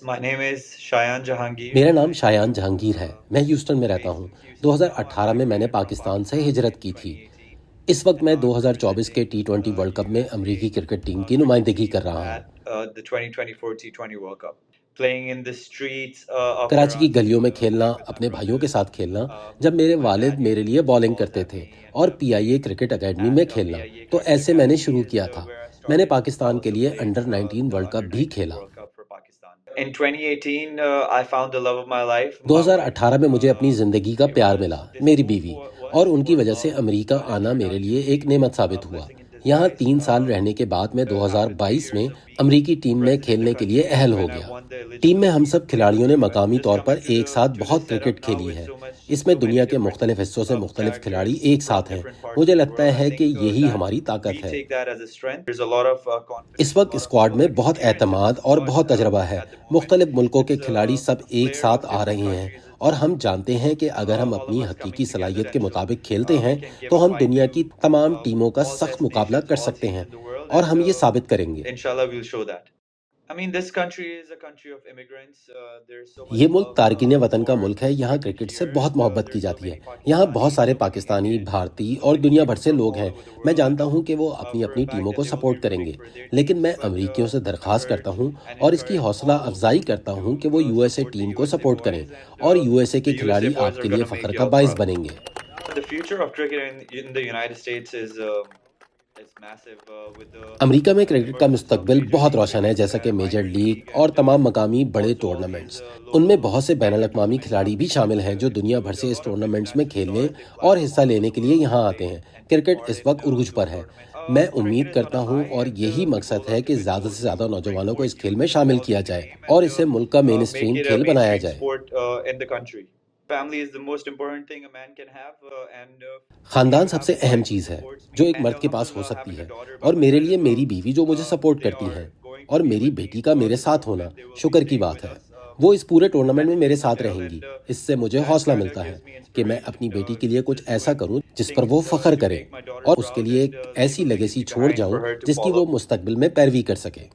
My name is Shayan Jahangir. मेरा नाम शायान जहांगीर है। मैं ह्यूस्टन में रहता हूँ। 2018 में मैंने पाकिस्तान से हिजरत की थी। इस वक्त मैं 2024 के T20 वर्ल्ड कप में अमेरिकी क्रिकेट टीम की नुमाइंदगी कर रहा हूँ। The 2024 T20 World Cup. Playing in the streets of Karachi की Karachi गलियों में खेलना, with अपने my भाइयों के brothers. साथ खेलना, जब मेरे My वालिद dad मेरे used to लिए throw बॉलिंग balls करते at थे me और PIA क्रिकेट एकेडमी में at खेलना, PIA तो Cricket ऐसे मैंने Academy शुरू is किया था। where I मैंने started. I पाकिस्तान के also लिए played under 19 the world cup under भी 19 खेला। World Cup for Pakistan. In 2018, I found the love of my life, my wife. 2018 में मुझे अपनी ज़िंदगी का It प्यार was मिला, this मेरी move बीवी, और was उनकी for वजह से love, अमेरिका but it आना turned मेरे out लिए to be एक नेमत a साबित हुआ। blessing in यहाँ disguise. 3 साल रहने के बाद मैं After 3 2022 years में of being अमेरिकी टीम में resident in the खेलने के लिए country, अहल हो when I गया। won the टीम में हम eligibility सब खिलाड़ियों ने मकामी just तौर पर coming to एक साथ this बहुत setup क्रिकेट now खेली with है। so इसमें many दुनिया के different मुख्तलिफ हिस्सों से मुख्तलिफ खिलाड़ी characters एक from साथ हैं। different parts मुझे of the लगता world. I है कि think यही that हमारी ताकत we है। take that as a strength. There's a lot of इस confidence, a वक्त lot स्क्वाड of में बहुत experience in the एतमाद और squad बहुत तजर्बा है। at the moment. मुख्तलिफ मुल्कों के It's खिलाड़ी सब एक players साथ of आ different रहे हैं countries. और It's हम जानते हैं कि अगर हम all of अपनी us हकीकी coming together सलाहियत के and मुताबिक खेलते we हैं can give तो a हम fight दुनिया की to तमाम टीमों का all सख्त मुकाबला destinations, कर all सकते teams हैं in the world, और and हम ये साबित करेंगे। inshallah we'll show that. I mean, this country is a country of immigrants. There's so much ये मुल्क love तारकीन वतन का for मुल्क है। यहाँ cricket क्रिकेट से here. बहुत मोहब्बत की There's so जाती है। many यहाँ बहुत Pakistanis, सारे so many पाकिस्तानी, Indians, भारतीय so और many दुनिया भर people से from लोग all हैं। over the मैं world. I जानता know हूँ कि वो अपनी for a अपनी fact टीमों को that they will be support rooting करेंगे, for their लेकिन teams. मैं But अमरीकियों से I दरख्वास्त करता urge हूँ and और इसकी encourage हौसला all अफजाई करता to हूँ कि वो यूएसए support the टीम को USA सपोर्ट करें boys, and और यूएसए के the USA खिलाड़ी boys are आपके लिए gonna make फख्र you का all बाइस proud. बनेंगे। The future of cricket in the United States is massive with the America में क्रिकेट का emergence of मुस्तकबिल Major बहुत League रोशन है, Cricket जैसा कि and major Minor league League और and तमाम मकामी बड़े also all these टूर्नामेंट्स। उनमें local बहुत से बैन cricket अल-अक़वामी tournaments खिलाड़ी भी happening शामिल हैं जो दुनिया भर with से a इस lot of टूर्नामेंट्स में international खेलने stars. They fly और from हिस्सा all over लेने the के लिए world to यहाँ play आते हैं। and take क्रिकेट part इस in वक्त उरूज पर those है। tournaments. मैं Cricket उम्मीद is on करता a हूँ high और and यही we मकसद would है love कि to ज़्यादा से endorse ज़्यादा you, bring नौजवानों को इस more खेल youth में शामिल involved किया in the जाए game और and इसे मुल्क का main make stream it a खेल बनाया mainstream जाए। sport in the country. Family is the most important thing a man can have and for me ख़ानदान to have सबसे a अहम wife who चीज़ है supports जो me एक and मर्द के पास हो alhamdulillah सकती having a है, daughter by और my मेरे side लिए as मेरी well. बीवी जो मुझे सपोर्ट They करती are है going और to be मेरी with me बेटी का मेरे throughout the साथ tournament. होना They will be शुक्र की staying बात with है। us वो इस पूरे टूर्नामेंट में managing मेरे the साथ hotel रहेंगी। and इससे मुझे that हौसला kind of मिलता है gives me कि मैं inspiration अपनी बेटी के लिए कुछ just ऐसा doing करूं जिस पर वो things फ़ख्र to करे make my daughter और उसके proud लिए and एक leave ऐसी a लेगेसी legacy छोड़ behind जाऊं for her to जिसकी वो follow. मुस्तकबिल में पैरवी कर सके।